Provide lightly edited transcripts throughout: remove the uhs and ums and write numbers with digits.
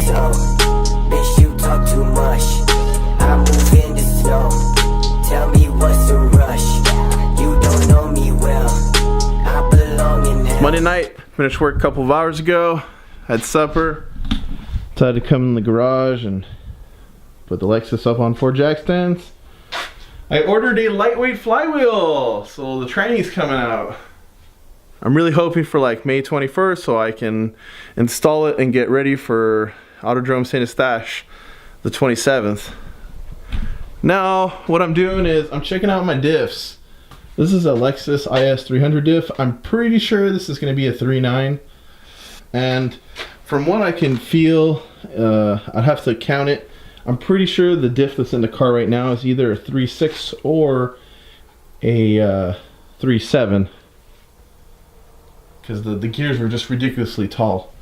slow. Bitch, you talk too much. I move in the snow. Tell me what's the rush. You don't know me well. I belong in hell. Monday night, finished work a couple of hours ago. Had supper. Decided to come in the garage and put the Lexus up on 4 jack stands. I ordered a lightweight flywheel, so the training's coming out. I'm really hoping for like May 21st so I can install it and get ready for Autodrome St. Eustache the 27th. Now, what I'm doing is I'm checking out my diffs. This is a Lexus IS 300 diff. I'm pretty sure this is going to be a 3.9. And from what I can feel, I'd have to count it. I'm pretty sure the diff that's in the car right now is either a 3.6 or a 3.7. Because the gears were just ridiculously tall.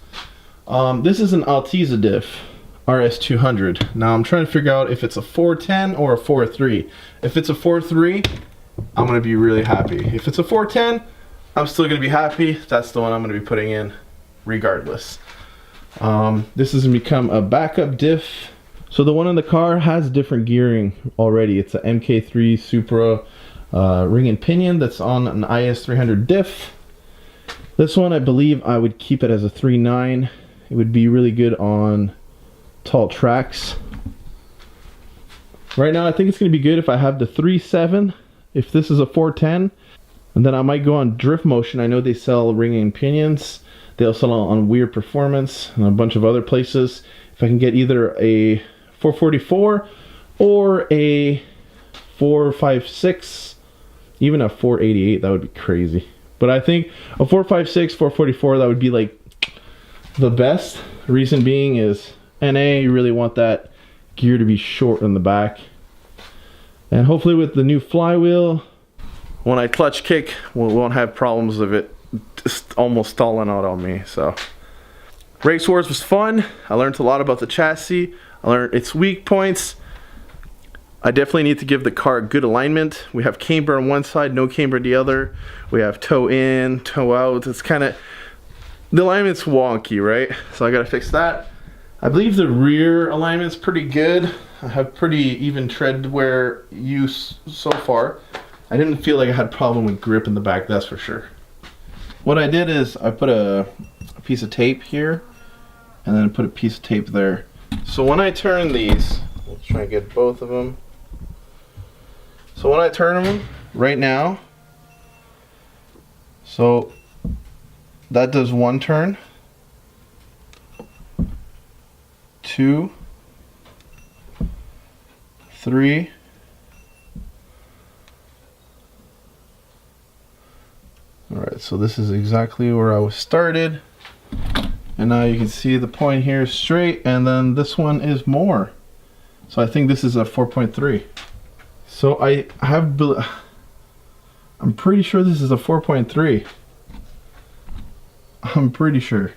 This is an Altezza diff, RS200. Now I'm trying to figure out if it's a 410 or a 4.3. If it's a 4.3, I'm going to be really happy. If it's a 410, I'm still going to be happy. That's the one I'm going to be putting in regardless. This has become a backup diff. So the one in the car has different gearing already. It's a MK3 Supra ring and pinion that's on an IS300 diff. This one, I believe I would keep it as a 3.9. It would be really good on tall tracks. Right now, I think it's going to be good if I have the 3.7. If this is a 410, and then I might go on Drift Motion. I know they sell ring and pinions. They also sell on Weird Performance and a bunch of other places. If I can get either a 444 or a 456, even a 488, that would be crazy. But I think a 456, 444, that would be like the best. The reason being is NA, you really want that gear to be short in the back. And hopefully with the new flywheel, when I clutch kick, we won't have problems of it just almost stalling out on me. So Race Wars was fun. I learned a lot about the chassis. I learned its weak points. I definitely need to give the car good alignment. We have camber on one side, no camber on the other. We have toe in, toe out. It's kind of, the alignment's wonky, right? So I gotta fix that. I believe the rear alignment's pretty good. I have pretty even tread wear use so far. I didn't feel like I had a problem with grip in the back, that's for sure. What I did is I put a piece of tape here and then put a piece of tape there. So when I turn these, let's try and get both of them. So when I turn them right now, so that does 1 turn, 2, 3, 4. Alright, so this is exactly where I was started. And now you can see the point here is straight, and then this one is more. So I think this is a 4.3. So I'm pretty sure this is a 4.3. I'm pretty sure.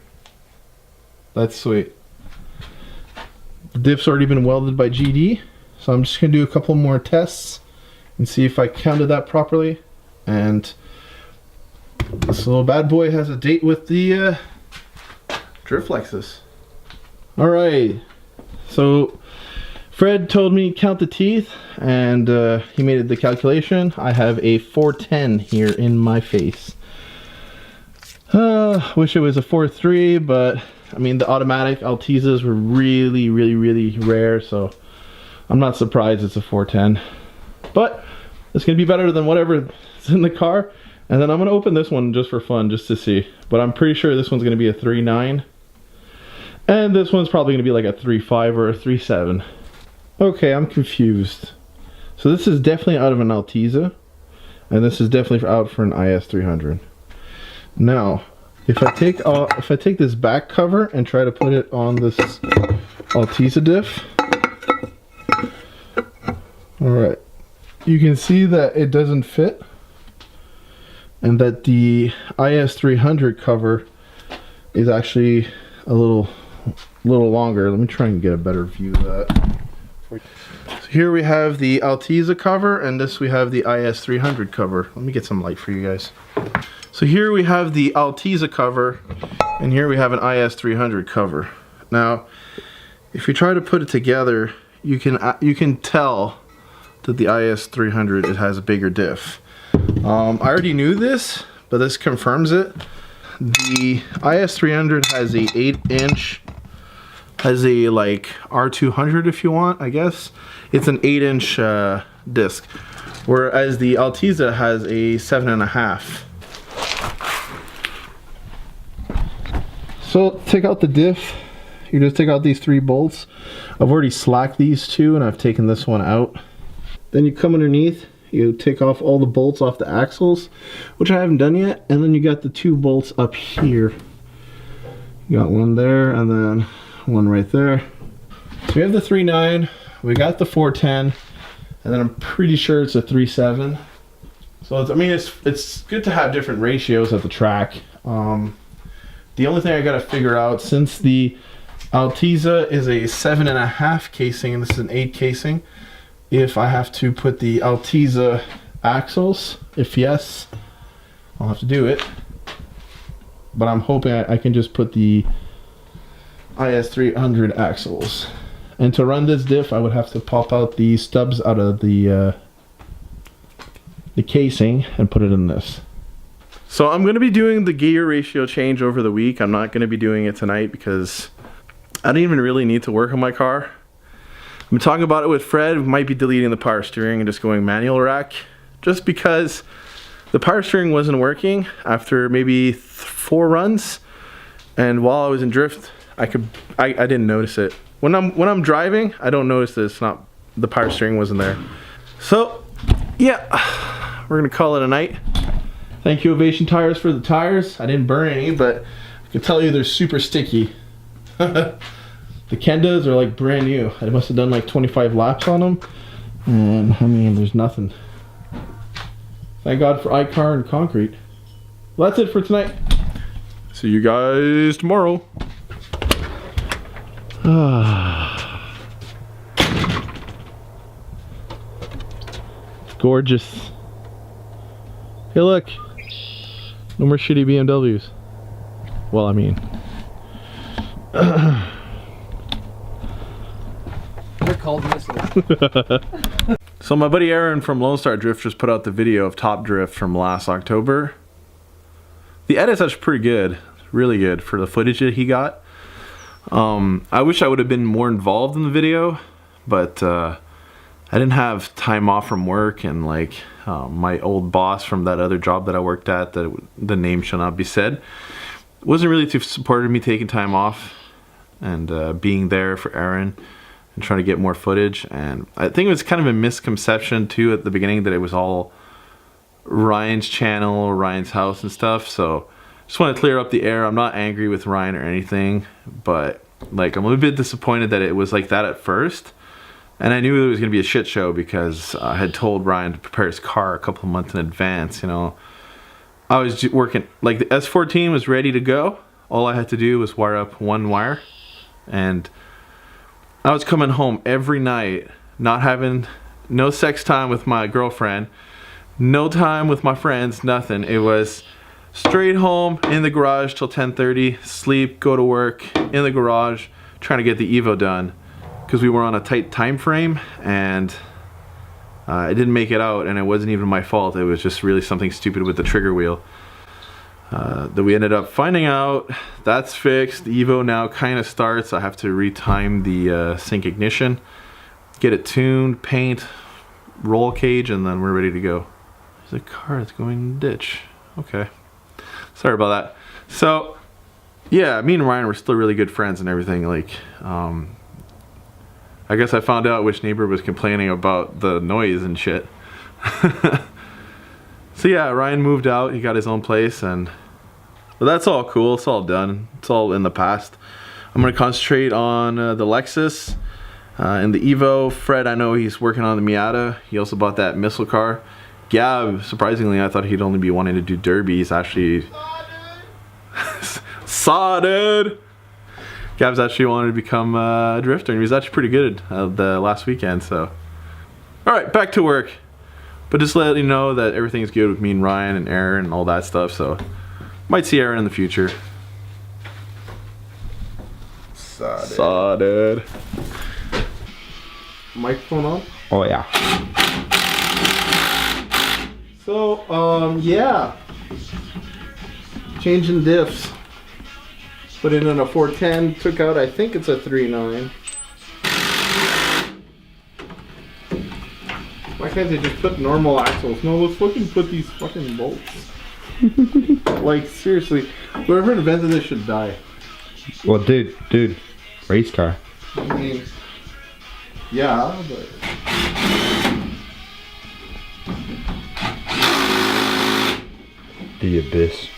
That's sweet. The diff's already been welded by GD, so I'm just gonna do a couple more tests and see if I counted that properly. And this little bad boy has a date with the Drift Lexus. Alright, so Fred told me count the teeth, and he made the calculation. I have a 410 here in my face. Wish it was a 4.3, but I mean the automatic Altezzas were really rare, so I'm not surprised it's a 410. But it's gonna be better than whatever is in the car. And then I'm gonna open this one just for fun, just to see. But I'm pretty sure this one's gonna be a 3.9. And this one's probably gonna be like a 3.5 or a 3.7. Okay, I'm confused. So this is definitely out of an Altezza, and this is definitely out for an IS 300. Now, if I take this back cover and try to put it on this Altezza diff, all right, you can see that it doesn't fit, and that the IS 300 cover is actually a little longer. Let me try and get a better view of that. So here we have the Altezza cover, and this we have the IS 300 cover. Let me get some light for you guys. So here we have the Altezza cover, and here we have an IS 300 cover. Now, if you try to put it together, you can tell that the IS300 it has a bigger diff. I already knew this, but this confirms it. The IS300 has a 8-inch, has a like R200 if you want, I guess. It's an 8-inch disc, whereas the Altiza has a 7.5. So take out the diff. You just take out these 3 bolts. I've already slacked these 2 and I've taken this one out. Then you come underneath, you take off all the bolts off the axles, which I haven't done yet, and then you got the 2 bolts up here. You got one there and then one right there. So we have the 3.9, we got the 410, and then I'm pretty sure it's a 3.7. So it's, I mean, it's good to have different ratios at the track. The only thing I gotta figure out, since the Altiza is a 7.5 casing and this is an 8 casing, if I have to put the Altiza axles. If yes, I'll have to do it. But I'm hoping I can just put the IS300 axles. And to run this diff, I would have to pop out the stubs out of the casing and put it in this. So I'm going to be doing the gear ratio change over the week. I'm not going to be doing it tonight because I don't even really need to work on my car. I'm talking about it with Fred. We might be deleting the power steering and just going manual rack, just because the power steering wasn't working after maybe 4 runs, and while I was in drift, I didn't notice it. When I'm driving, I don't notice that it's not, the power steering wasn't there. So yeah, we're gonna call it a night. Thank you Ovation Tires for the tires. I didn't burn any, but I can tell you they're super sticky. The Kendas are like brand new. I must have done like 25 laps on them, and I mean, there's nothing. Thank God for iCar and concrete. Well, that's it for tonight. See you guys tomorrow. Gorgeous. Hey look, no more shitty BMWs. Well, I mean, called this. So my buddy Aaron from Lone Star Drift just put out the video of Top Drift from last October. The edit's actually pretty good, really good for the footage that he got. I wish I would have been more involved in the video, but I didn't have time off from work, and like my old boss from that other job that I worked at, that the name shall not be said, wasn't really too supportive of me taking time off and being there for Aaron and trying to get more footage. And I think it was kind of a misconception too at the beginning that it was all Ryan's channel, Ryan's house and stuff. So just want to clear up the air. I'm not angry with Ryan or anything, but like I'm a little bit disappointed that it was like that at first. And I knew it was going to be a shit show because I had told Ryan to prepare his car a couple of months in advance, you know. I was working, like the S14 was ready to go. All I had to do was wire up one wire. And I was coming home every night, not having no sex time with my girlfriend, no time with my friends, nothing. It was straight home, in the garage till 10:30, sleep, go to work, in the garage, trying to get the Evo done. Because we were on a tight time frame, and I didn't make it out, and it wasn't even my fault. It was just really something stupid with the trigger wheel that we ended up finding out. That's fixed. The Evo now kind of starts. I have to retime the sync ignition, get it tuned, paint, roll cage, and then we're ready to go. There's a car that's going in the ditch. Okay, sorry about that. So yeah, me and Ryan were still really good friends and everything. Like I guess I found out which neighbor was complaining about the noise and shit. So yeah, Ryan moved out, he got his own place, and but that's all cool, it's all done, it's all in the past. I'm gonna concentrate on the Lexus and the Evo. Fred, I know he's working on the Miata. He also bought that missile car. Gab, surprisingly, I thought he'd only be wanting to do derbies. Actually, Sodded! Gab's actually wanted to become a drifter, and he was actually pretty good the last weekend, so. Alright, back to work. But just let you know that everything's good with me and Ryan and Aaron and all that stuff, so might see Aaron in the future. Saw, dude. Microphone on? Oh yeah. So, yeah. Changing diffs. Put in a 410, took out, I think it's a 3.9. Why can't they just put normal axles? No, let's fucking put these fucking bolts. Like, seriously, whoever invented this should die. Well, dude, race car. I mean, yeah, but... The abyss.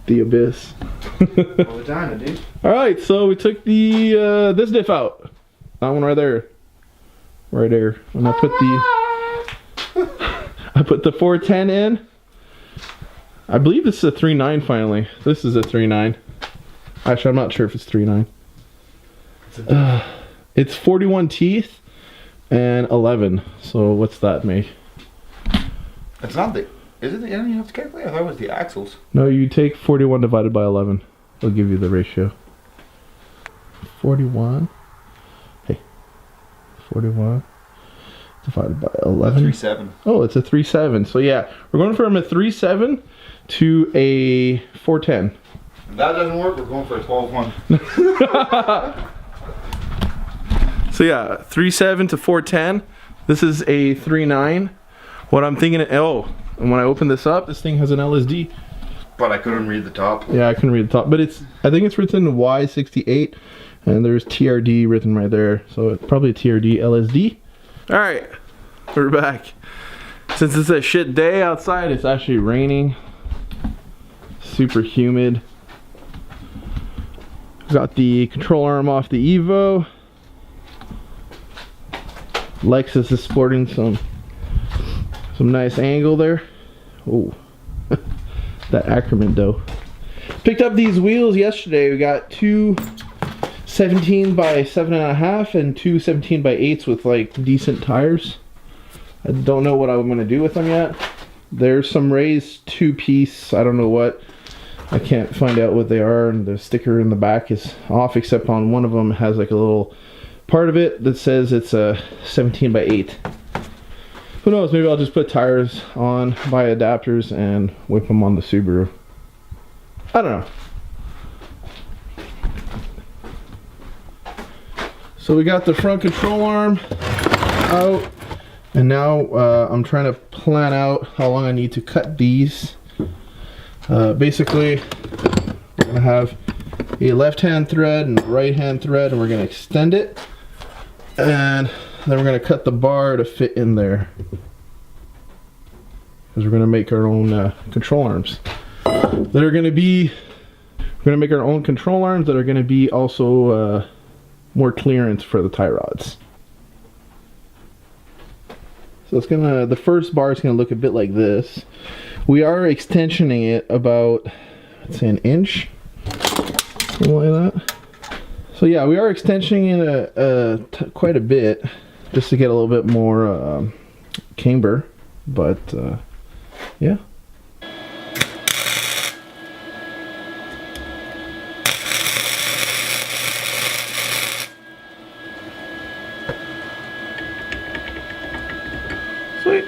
The abyss. Vagina, dude. Alright, so we took the, this diff out. That one right there. Right there. And I put the 410 in. I believe this is a 3.9 finally. This is a 3.9. Actually, I'm not sure if it's 3.9. It's 41 teeth and 11. So what's that make? It's not the... Is it the end you have to calculate? I thought it was the axles. No, you take 41 divided by 11. I'll give you the ratio. 41. Hey. 41 divided by 11. 3.7. Oh, it's a 3.7. So yeah, we're going from a 3.7 to a 410. If that doesn't work, we're going for a 12.1. So yeah, 3.7 to 410. This is a 3.9. What I'm thinking, oh, and when I open this up, this thing has an LSD. But I couldn't read the top. Yeah, I couldn't read the top, but I think it's written Y68, and there's TRD written right there. So it's probably a TRD LSD. All right, we're back. Since it's a shit day outside, it's actually raining. Super humid. Got the control arm off the Evo. Lexus is sporting some nice angle there. Oh, that Ackerman dough. Picked up these wheels yesterday. We got two 17 by 7.5 and two 17 by 8s with like decent tires. I don't know what I'm gonna do with them yet. There's some raised 2-piece, I don't know what. I can't find out what they are, and the sticker in the back is off, except on one of them has like a little part of it that says it's a 17 by 8. Who knows, maybe I'll just put tires on, buy adapters, and whip them on the Subaru. I don't know. So we got the front control arm out, and now I'm trying to plan out how long I need to cut these. Basically, we're going to have a left-hand thread and a right-hand thread, and we're going to extend it. And then we're going to cut the bar to fit in there, because we're going to make our own control arms that are going to be, we're going to make our own control arms that are going to be also more clearance for the tie rods. So it's going to, the first bar is going to look a bit like this. We are extensioning it about, let's say, an inch, something like that. So yeah, we are extensioning it quite a bit, just to get a little bit more camber, but yeah. Sweet.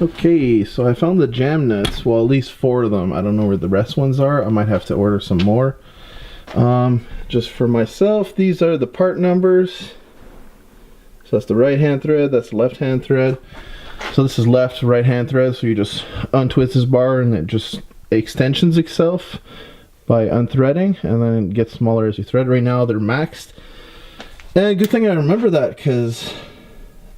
Okay, so I found the jam nuts, well, at least 4 of them. I don't know where the rest ones are. I might have to order some more. Just for myself, these are the part numbers. So that's the right hand thread, that's the left hand thread. So this is left, right hand thread, so you just untwist this bar and it just extensions itself by unthreading, and then it gets smaller as you thread. Right now they're maxed. And good thing I remember that, because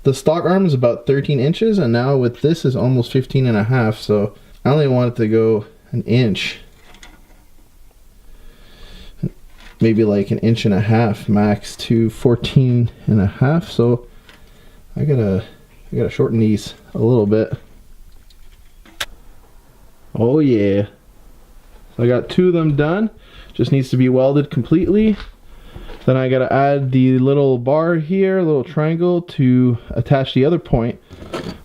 the stock arm is about 13 inches, and now with this is almost 15.5, so I only want it to go an inch. Maybe like an inch and a half max to 14.5, so I gotta shorten these a little bit. Oh yeah. So I got 2 of them done. Just needs to be welded completely. Then I gotta add the little bar here, little triangle to attach the other point.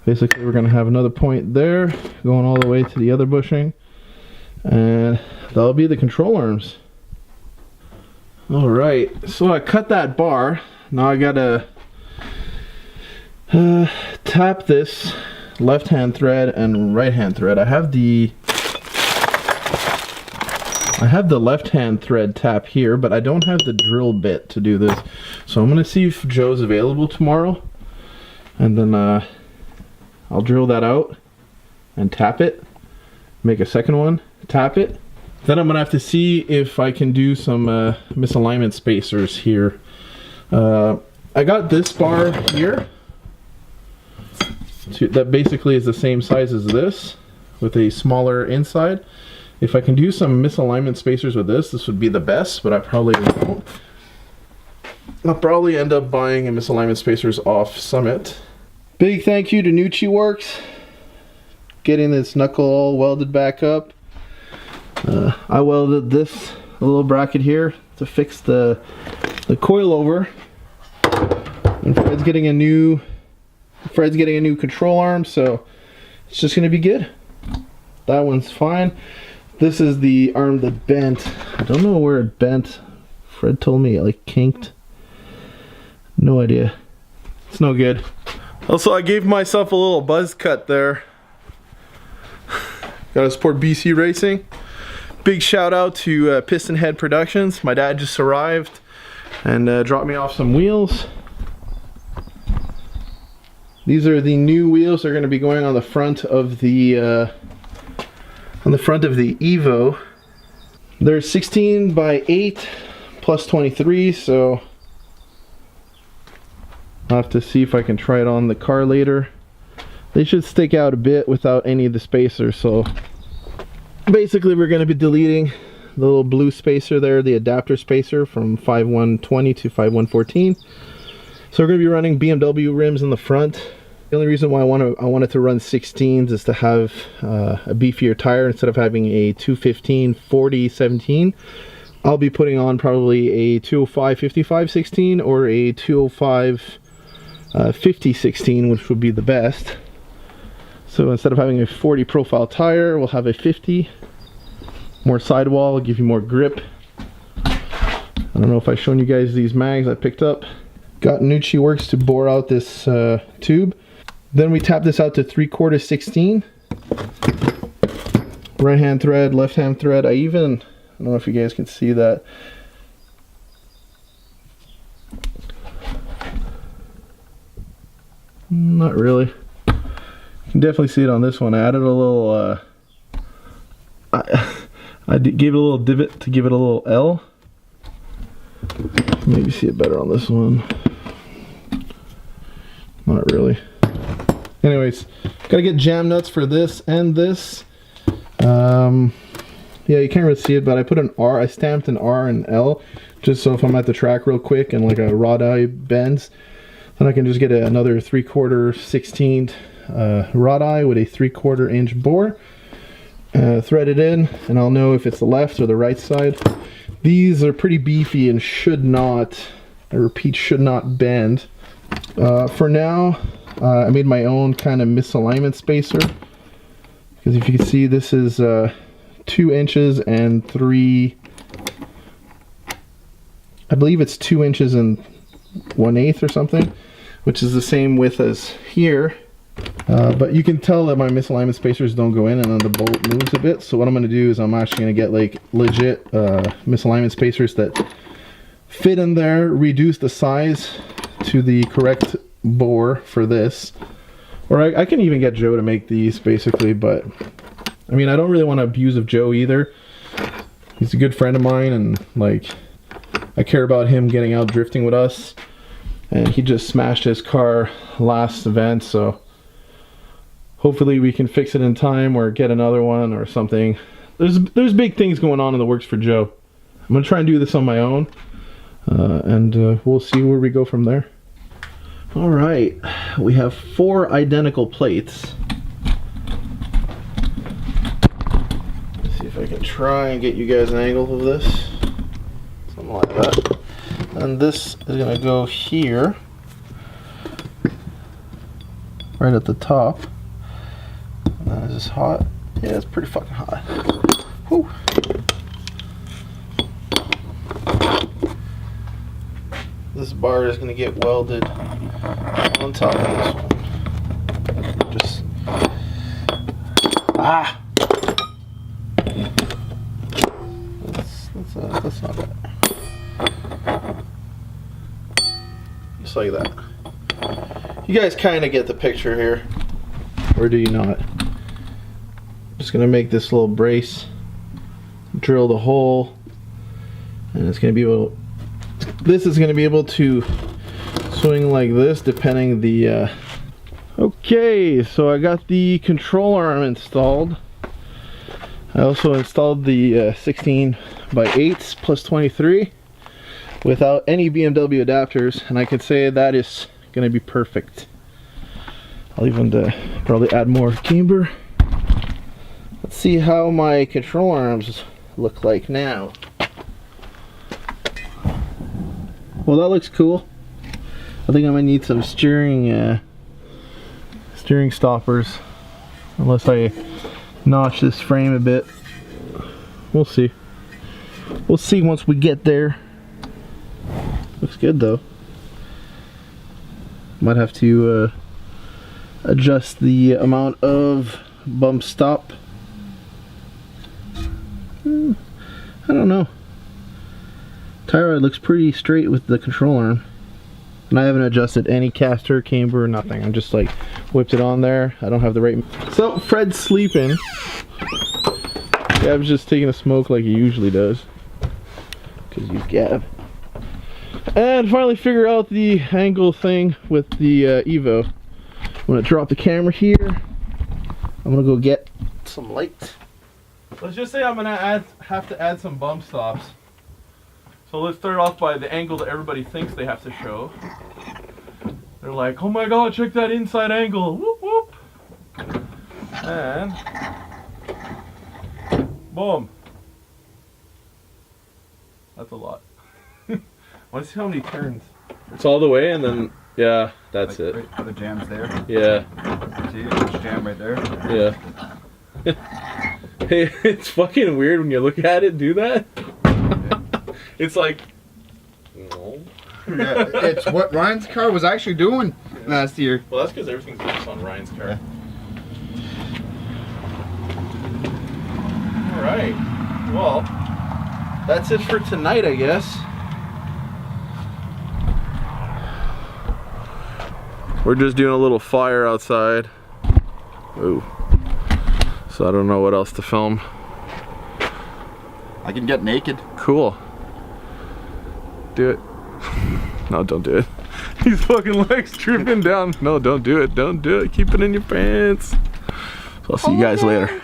Basically, we're gonna have another point there, going all the way to the other bushing. And that'll be the control arms. Alright, so I cut that bar. Now I gotta tap this left hand thread and right hand thread. I have the left hand thread tap here, but I don't have the drill bit to do this. So I'm gonna see if Joe's available tomorrow, and then I'll drill that out and tap it, make a second one, tap it. Then I'm gonna have to see if I can do some misalignment spacers here. I got this bar here that basically is the same size as this with a smaller inside. If I can do some misalignment spacers with this would be the best, but I probably won't. I'll probably end up buying a misalignment spacers off Summit. Big thank you to Nucci Works, getting this knuckle all welded back up. I welded this little bracket here to fix the coilover. And Fred's getting a new control arm, so it's just gonna be good. That one's fine. This is the arm that bent. I don't know where it bent. Fred told me it like kinked. No idea. It's no good. Also, I gave myself a little buzz cut there. Gotta support BC Racing. Big shout out to Piston Head Productions. My dad just arrived and dropped me off some wheels. These are the new wheels. They're going to be going on the front of the Evo. They're 16 by 8 plus 23, so I'll have to see if I can try it on the car later. They should stick out a bit without any of the spacers, so basically we're going to be deleting the little blue spacer there, the adapter spacer from 5120 to 5114. So we're going to be running BMW rims in the front. The only reason why I wanted to run 16s is to have a beefier tire instead of having a 215 40 17. I'll be putting on probably a 205 55 16 or a 205 50 16, which would be the best. So instead of having a 40 profile tire, we'll have a 50. More sidewall, give you more grip. I don't know if I've shown you guys these mags I picked up. Got Nucci Works to bore out this tube. Then we tap this out to 3/4 16. Right hand thread, left hand thread. I don't know if you guys can see that. Not really. You can definitely see it on this one. I added a little, I gave it a little divot to give it a little L. Maybe see it better on this one. Not really. Anyways, gotta get jam nuts for this and this. Yeah, you can't really see it, but I put an R. I stamped an R and L just so if I'm at the track real quick and like a rod eye bends, then I can just get another 3/4 16 rod eye with a 3/4 inch bore. Thread it in, and I'll know if it's the left or the right side. These are pretty beefy and should not, I repeat, should not bend. For now, I made my own kind of misalignment spacer, because if you can see, this is 2 inches and 3, I believe it's 2 inches and 1/8 or something, which is the same width as here. But you can tell that my misalignment spacers don't go in and then the bolt moves a bit. So what I'm going to do is I'm actually going to get like legit misalignment spacers that fit in there, reduce the size to the correct bore for this. Or I can even get Joe to make these basically, but I mean, I don't really want to abuse of Joe either. He's a good friend of mine, and like I care about him getting out drifting with us, and he just smashed his car last event, so hopefully we can fix it in time or get another one or something. There's big things going on in the works for Joe. I'm gonna try and do this on my own, and we'll see where we go from there. All right, we have 4 identical plates. Let's see if I can try and get you guys an angle of this. Something like that. And this is gonna go here, right at the top. Is this hot? Yeah, it's pretty fucking hot. Whew. This bar is gonna get welded on top of this one. Just that's not bad. Just like that. You guys kind of get the picture here, or do you not? Just gonna make this little brace, drill the hole, and it's gonna be able. This is gonna be able to swing like this, depending the. Okay, so I got the control arm installed. I also installed the 16 by 8s plus 23 without any BMW adapters, and I could say that is going to be perfect. I'll even probably add more camber. Let's see how my control arms look like now. Well, that looks cool. I think I might need some steering stoppers, unless I notch this frame a bit. We'll see. We'll see once we get there. Looks good though. Might have to adjust the amount of bump stop. I don't know. Tie rod looks pretty straight with the control arm. And I haven't adjusted any caster, camber, or nothing. I'm just like whipped it on there. I don't have the right. So Fred's sleeping. Gab's just taking a smoke like he usually does, because he's Gab. And finally figure out the angle thing with the Evo. I'm gonna drop the camera here. I'm gonna go get some light. Let's just say I'm gonna have to add some bump stops. So let's start off by the angle that everybody thinks they have to show. They're like, oh my god, check that inside angle. Whoop whoop. And boom. That's a lot. I want to see how many turns. It's all the way, and then yeah, that's like, it. Right, the jam's there. Yeah. See, there's jam right there. Yeah. Hey, it's fucking weird when you look at it do that. It's like, no. Yeah, it's what Ryan's car was actually doing last year. Well, that's because everything's based on Ryan's car. All right. Well, that's it for tonight, I guess. We're just doing a little fire outside. Ooh. So I don't know what else to film. I can get naked. Cool. Do it. No, don't do it. He's fucking legs tripping down. No, don't do it. Don't do it. Keep it in your pants. So I'll see you guys later.